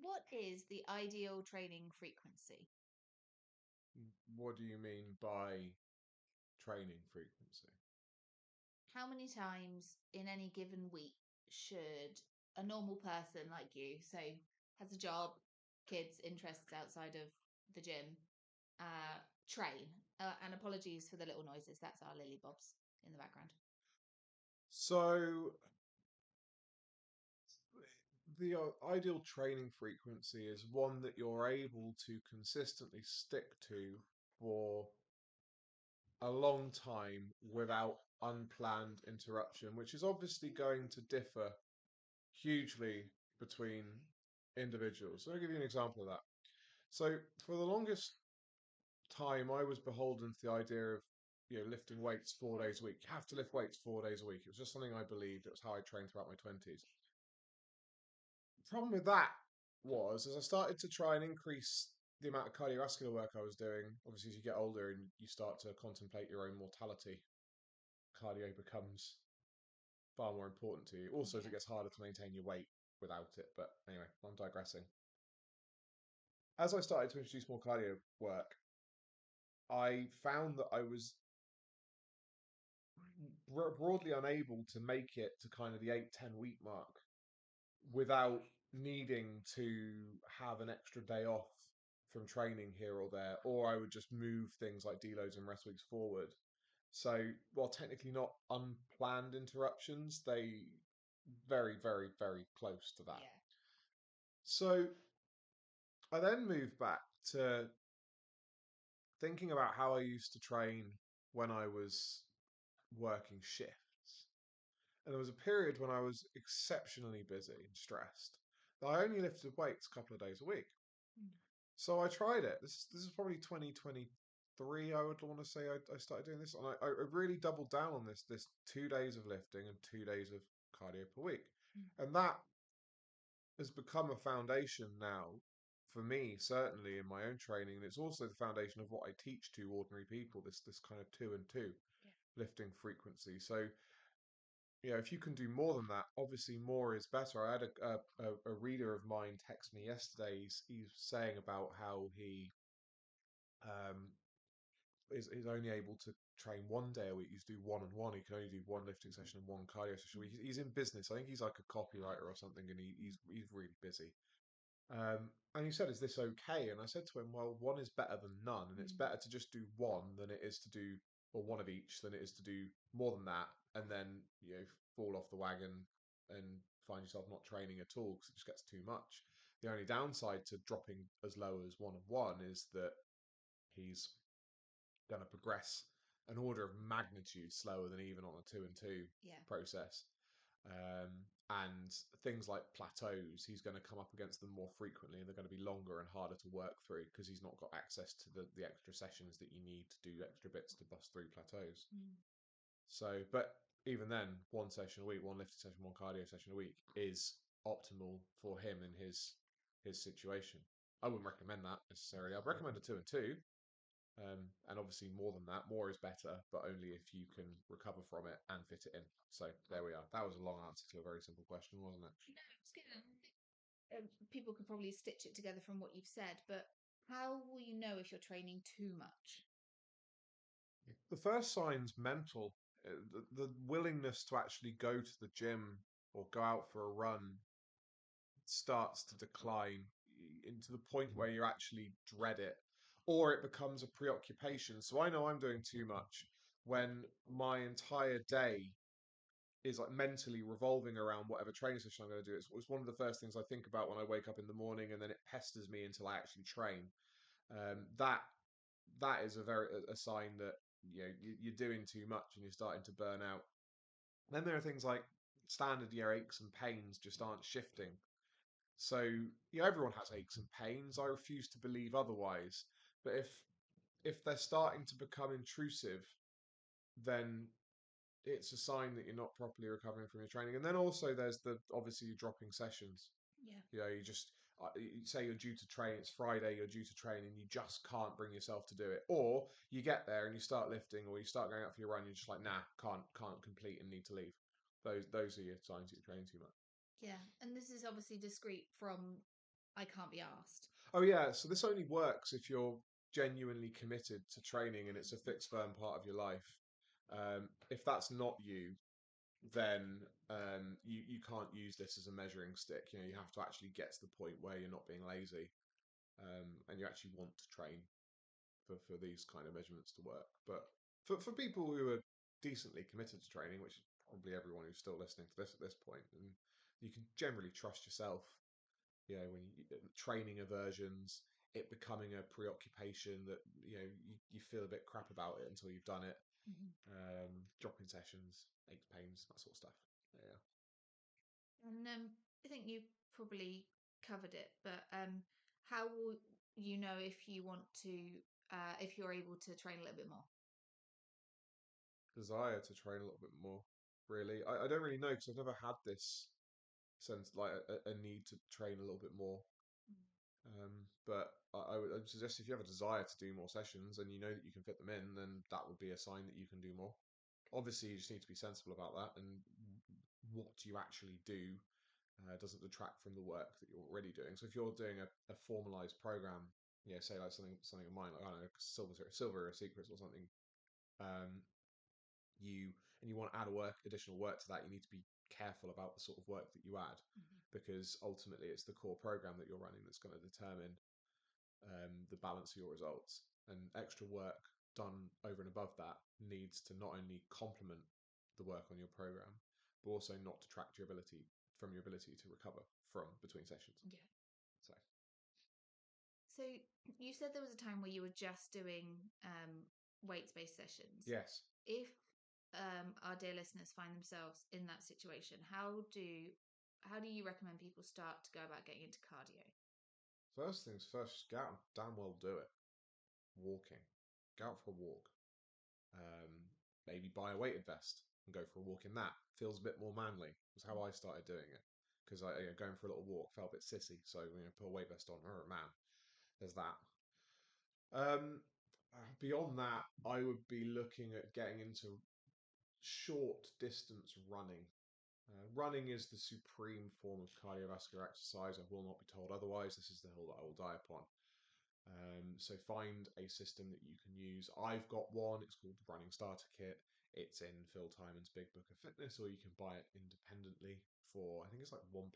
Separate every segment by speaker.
Speaker 1: What is the ideal training frequency?
Speaker 2: What do you mean by training frequency?
Speaker 1: How many times in any given week should a normal person like you, so has a job, kids, interests outside of the gym, train? And apologies for the little noises. That's our lily bobs in the background.
Speaker 2: So, the ideal training frequency is one that you're able to consistently stick to for a long time without unplanned interruption, which is obviously going to differ hugely between individuals. So I'll give you an example of that. So, for the longest time, I was beholden to the idea of lifting weights 4 days a week. You have to lift weights 4 days a week. It was just something I believed. It was how I trained throughout my 20s. The problem with that was as I started to try and increase the amount of cardiovascular work I was doing, obviously as you get older and you start to contemplate your own mortality, cardio becomes far more important to you. Also, as
Speaker 1: Yeah.
Speaker 2: it gets harder to maintain your weight without it. But anyway, I'm digressing. As I started to introduce more cardio work, I found that I was broadly unable to make it to kind of the 8-10 week mark without needing to have an extra day off from training here or there, or I would just move things like deloads and rest weeks forward. So, while technically not unplanned interruptions, they very, very, very close to that.
Speaker 1: Yeah.
Speaker 2: So, I then moved back to thinking about how I used to train when I was working shifts. And there was a period when I was exceptionally busy and stressed that I only lifted weights a couple of days a week.
Speaker 1: Mm.
Speaker 2: So I tried it. This is probably 2023. I would want to say I started doing this, and I really doubled down on this 2 days of lifting and 2 days of cardio per week,
Speaker 1: Mm.
Speaker 2: and that has become a foundation now for me, certainly in my own training, and it's also the foundation of what I teach to ordinary people. This kind of 2 and 2
Speaker 1: Yeah.
Speaker 2: lifting frequency. So if you can do more than that, obviously more is better. I had a reader of mine text me yesterday. He's saying about how he um, is only able to train 1 day a week. He's do one and one. He can only do one lifting session and one cardio session a week. He's in business. I think he's like a copywriter or something, and he's really busy. And he said, "Is this okay?" And I said to him, "Well, one is better than none, and it's
Speaker 1: Mm.
Speaker 2: better to just do one than it is to do or one of each than it is to do more than that, and then fall off the wagon and find yourself not training at all because it just gets too much." The only downside to dropping as low as one and one is that he's going to progress an order of magnitude slower than even on a 2 and 2
Speaker 1: Yeah.
Speaker 2: process. And things like plateaus, he's going to come up against them more frequently, and they're going to be longer and harder to work through because he's not got access to the extra sessions that you need to do extra bits to bust through plateaus.
Speaker 1: Mm.
Speaker 2: So, but even then, one session a week, one lifting session, one cardio session a week is optimal for him in his situation. I wouldn't recommend that necessarily. I'd recommend a 2 and 2, and obviously more than that, more is better, but only if you can recover from it and fit it in. So there we are. That was a long answer to a very simple question, wasn't it?
Speaker 1: No, it's good. People could probably stitch it together from what you've said, but how will you know if you're training too much?
Speaker 2: The first sign's mental. The willingness to actually go to the gym or go out for a run starts to decline into the point where you actually dread it, or it becomes a preoccupation. So I know I'm doing too much when my entire day is like mentally revolving around whatever training session I'm going to do. It's one of the first things I think about when I wake up in the morning, and then it pesters me until I actually train. That is a sign that you're doing too much and you're starting to burn out. Then there are things like standard aches and pains just aren't shifting. So everyone has aches and pains. I refuse to believe otherwise. But if they're starting to become intrusive, then it's a sign that you're not properly recovering from your training. And then also there's the obviously dropping sessions.
Speaker 1: Yeah.
Speaker 2: You just you say you're due to train. It's Friday. You're due to train, and you just can't bring yourself to do it. Or you get there and you start lifting, or you start going out for your run. You're just like, nah, can't complete, and need to leave. Those are your signs that you're training too much.
Speaker 1: Yeah. And this is obviously discrete from I can't be asked.
Speaker 2: Oh yeah, so this only works if you're genuinely committed to training and it's a fixed firm part of your life. If that's not you, then you can't use this as a measuring stick. You know, you have to actually get to the point where you're not being lazy, and you actually want to train for these kind of measurements to work. But for people who are decently committed to training, which is probably everyone who's still listening to this at this point, and you can generally trust yourself. You know, when you training aversions, it becoming a preoccupation that you feel a bit crap about it until you've done it.
Speaker 1: Mhm.
Speaker 2: Dropping sessions, aches, pains, that sort of stuff. Yeah.
Speaker 1: And I think you probably covered it, but how will you know if you want to, if you're able to train a little bit more?
Speaker 2: Desire to train a little bit more. Really, I don't really know because I've never had this sense like a need to train a little bit more. But I'd suggest if you have a desire to do more sessions and you know that you can fit them in, then that would be a sign that you can do more. Obviously, you just need to be sensible about that, and what you actually do doesn't detract from the work that you're already doing. So if you're doing a formalized program, say like something of mine, like I don't know, silver secrets or something, um, you want to add additional work to that, you need to be careful about the sort of work that you add,
Speaker 1: Mhm.
Speaker 2: because ultimately it's the core program that you're running that's going to determine the balance of your results. And extra work done over and above that needs to not only complement the work on your program, but also not detract your ability to recover from between sessions.
Speaker 1: Yeah.
Speaker 2: So
Speaker 1: So you said there was a time where you were just doing weights-based sessions.
Speaker 2: yes,
Speaker 1: If our dear listeners find themselves in that situation, how do you recommend people start to go about getting into cardio?
Speaker 2: first things first, get out and damn well do it. Walking, go out for a walk. Um, Maybe buy a weighted vest and go for a walk in that. Feels a bit more manly. Was how I started doing it, because going for a little walk felt a bit sissy. So put a weight vest on. Oh man, there's that. Um, Beyond that, I would be looking at getting into short distance running. Running is the supreme form of cardiovascular exercise. I will not be told otherwise. This is the hill that I will die upon. So find a system that you can use. I've got one. It's called the Running Starter Kit. It's in Phil Timon's Big Book of Fitness, or you can buy it independently for, I think it's like £1.77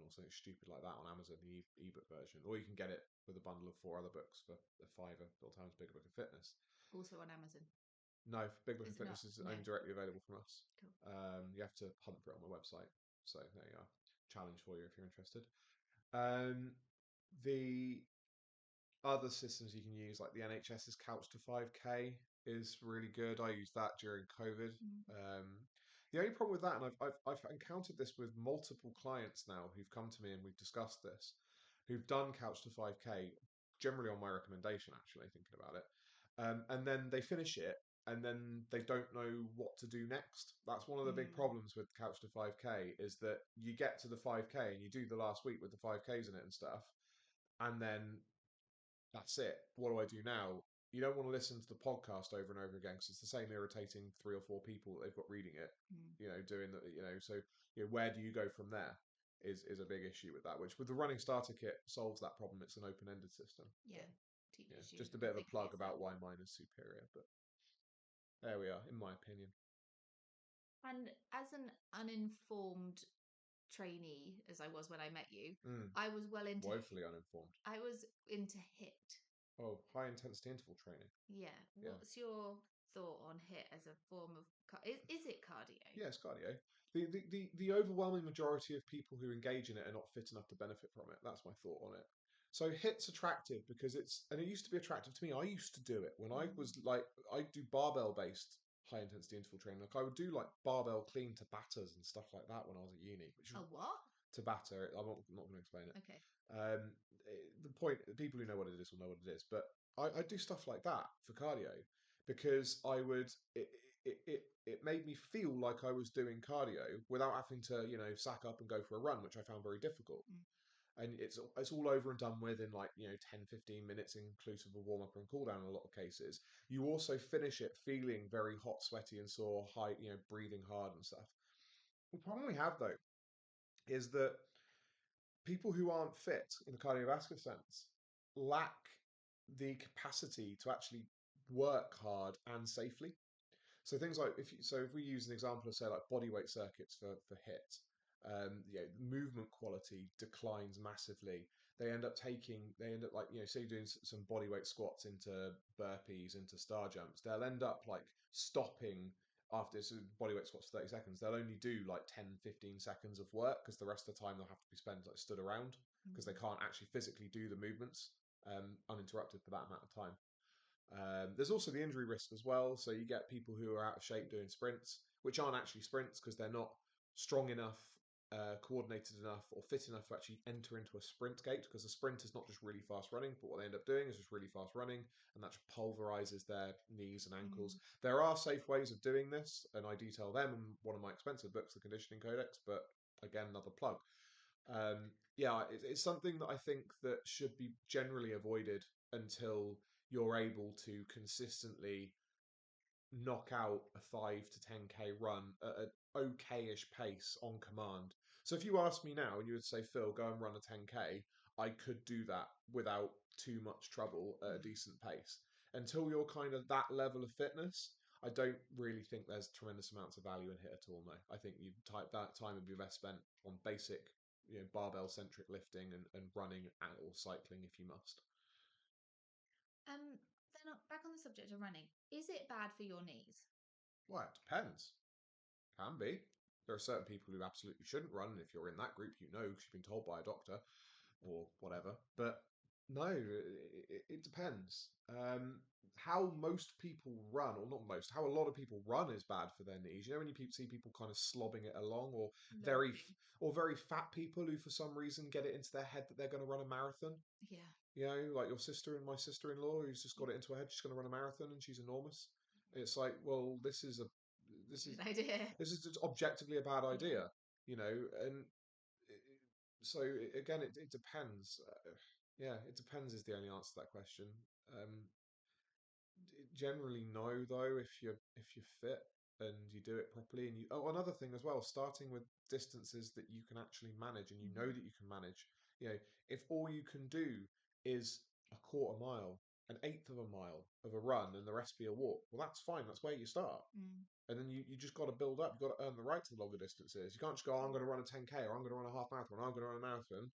Speaker 2: or something stupid like that on Amazon, the ebook version. Or you can get it with a bundle of 4 other books for a fiver, Phil Timon's Big Book of Fitness.
Speaker 1: Also on Amazon.
Speaker 2: No, Big Book
Speaker 1: Is
Speaker 2: of
Speaker 1: it not?
Speaker 2: Fitness is
Speaker 1: No.
Speaker 2: only directly available from us.
Speaker 1: Cool.
Speaker 2: You have to hunt for it on my website. So there you are. Challenge for you if you're interested. Um, the other systems you can use, like the NHS's Couch to 5K, is really good. I used that during COVID.
Speaker 1: Mm.
Speaker 2: Um, the only problem with that, and I've encountered this with multiple clients now who've come to me and we've discussed this, who've done Couch to 5K, generally on my recommendation, actually, thinking about it. And then they finish it and then they don't know what to do next. That's one of the big
Speaker 1: Mm.
Speaker 2: problems with Couch to 5K, is that you get to the 5K and you do the last week with the 5Ks in it and stuff, and then that's it. What do I do now? You don't want to listen to the podcast over and over again because it's the same irritating 3 or 4 people that they've got reading it,
Speaker 1: Mm.
Speaker 2: doing that, so where do you go from there is a big issue with that, which with the running starter kit solves that problem. It's an open-ended system.
Speaker 1: Yeah.
Speaker 2: But
Speaker 1: Teaches you
Speaker 2: just a
Speaker 1: to
Speaker 2: bit of a
Speaker 1: think for
Speaker 2: plug
Speaker 1: yourself.
Speaker 2: about why mine is superior, but there we are, in my opinion.
Speaker 1: And as an uninformed trainee, as I was when I met you,
Speaker 2: Mm,
Speaker 1: I was well into
Speaker 2: woefully uninformed.
Speaker 1: I was into HIT.
Speaker 2: Oh, high intensity interval training.
Speaker 1: Yeah.
Speaker 2: Yeah.
Speaker 1: What's your thought on HIT as a form of is it cardio?
Speaker 2: Yeah, it's cardio. The overwhelming majority of people who engage in it are not fit enough to benefit from it. That's my thought on it. So HIT's attractive because it used to be attractive to me. I used to do it when I
Speaker 1: Mm.
Speaker 2: was like, I do barbell based high intensity interval training. Like I would do like barbell clean Tabatas and stuff like that when I was at uni, which
Speaker 1: A
Speaker 2: was
Speaker 1: what?
Speaker 2: Tabata. I'm not going to explain it.
Speaker 1: Okay.
Speaker 2: The point, people who know what it is will know what it is, but I do stuff like that for cardio because it made me feel like I was doing cardio without having to sack up and go for a run, which I found very difficult.
Speaker 1: Mm.
Speaker 2: And it's all over and done with in like 10-15 minutes inclusive of warm up and cool down in a lot of cases. You also finish it feeling very hot, sweaty, and sore, high, breathing hard and stuff. The problem we have though is that people who aren't fit in the cardiovascular sense lack the capacity to actually work hard and safely. So things like if we use an example of say like body weight circuits for hit, movement quality declines massively. They end up like say doing some body weight squats into burpees into star jumps. They'll end up like stopping after body weight squats for 30 seconds. They'll only do like 10, 15 seconds of work because the rest of the time they'll have to be spent like stood around because they
Speaker 1: Mm.
Speaker 2: can't actually physically do the movements uninterrupted for that amount of time. There's also the injury risk as well. So you get people who are out of shape doing sprints, which aren't actually sprints because they're not strong enough, coordinated enough, or fit enough to actually enter into a sprint gait. Because a sprint is not just really fast running, but what they end up doing is just really fast running, and that just pulverizes their knees and ankles.
Speaker 1: Mm.
Speaker 2: There are safe ways of doing this, and I detail them in one of my expensive books, The Conditioning Codex. But again, another plug. Yeah, it's something that I think that should be generally avoided until you're able to consistently knock out a 5 to 10K run at an okay-ish pace on command. So if you asked me now and you would say, Phil, go and run a 10K, I could do that without too much trouble at a
Speaker 1: Mm.
Speaker 2: decent pace. Until you're kind of that level of fitness, I don't really think there's tremendous amounts of value in it at all. No, I think you type that time would be best spent on basic, barbell centric lifting and running or cycling if you must.
Speaker 1: Um, back on the subject of running, is it bad for your knees?
Speaker 2: Well, it depends. Can be. There are certain people who absolutely shouldn't run, and if you're in that group, you know because you've been told by a doctor or whatever. But no, it depends. How most people run, or not most, how a lot of people run is bad for their knees. You know when you see people kind of slobbing it along, or
Speaker 1: Loping.
Speaker 2: very fat people who for some reason get it into their head that they're going to run a marathon.
Speaker 1: Yeah.
Speaker 2: Like your sister and my sister-in-law, who's just got it into her head she's going to run a marathon and she's enormous. It's like, well, this
Speaker 1: Good
Speaker 2: is
Speaker 1: idea.
Speaker 2: this is just objectively a bad
Speaker 1: Yeah.
Speaker 2: idea, and so again, it depends. Yeah, it depends is the only answer to that question. Um, Generally, no, though, if you're fit and you do it properly, and you another thing as well, starting with distances that you can actually manage and you know
Speaker 1: Mm.
Speaker 2: that you can manage. If all you can do is a quarter mile, an eighth of a mile of a run, and the rest be a walk, well, that's fine. That's where you start.
Speaker 1: Mm.
Speaker 2: And then you just got to build up. You've got to earn the right to the longer distances. You can't just go, oh, I'm going to run a 10K or I'm going to run a half marathon or I'm going to run a marathon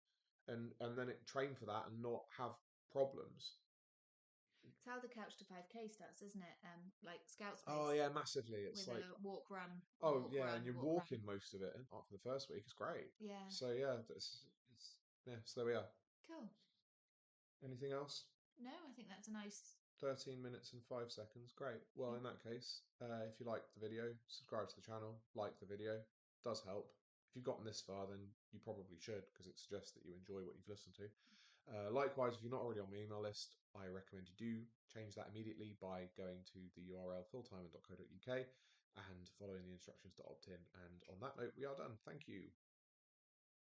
Speaker 2: and then train for that and not have problems.
Speaker 1: It's how the couch to 5K starts, isn't it? Like Scout
Speaker 2: Oh,
Speaker 1: Space
Speaker 2: yeah, massively. It's
Speaker 1: with
Speaker 2: like,
Speaker 1: a walk run,
Speaker 2: oh,
Speaker 1: walk
Speaker 2: yeah, and
Speaker 1: run,
Speaker 2: you're
Speaker 1: walk run.
Speaker 2: walking most of it for the first week. It's great.
Speaker 1: Yeah.
Speaker 2: So, yeah, yeah, so there we are.
Speaker 1: Cool.
Speaker 2: Anything else?
Speaker 1: No, I think that's a nice.
Speaker 2: 13 minutes and 5 seconds. Great. Well,
Speaker 1: Yeah.
Speaker 2: in that case, if you like the video, subscribe to the channel, like the video. Does help. If you've gotten this far, then you probably should because it suggests that you enjoy what you've listened to. Likewise, if you're not already on my email list, I recommend you do change that immediately by going to the URL philtimon.co.uk and following the instructions to opt in. And on that note, we are done. Thank you.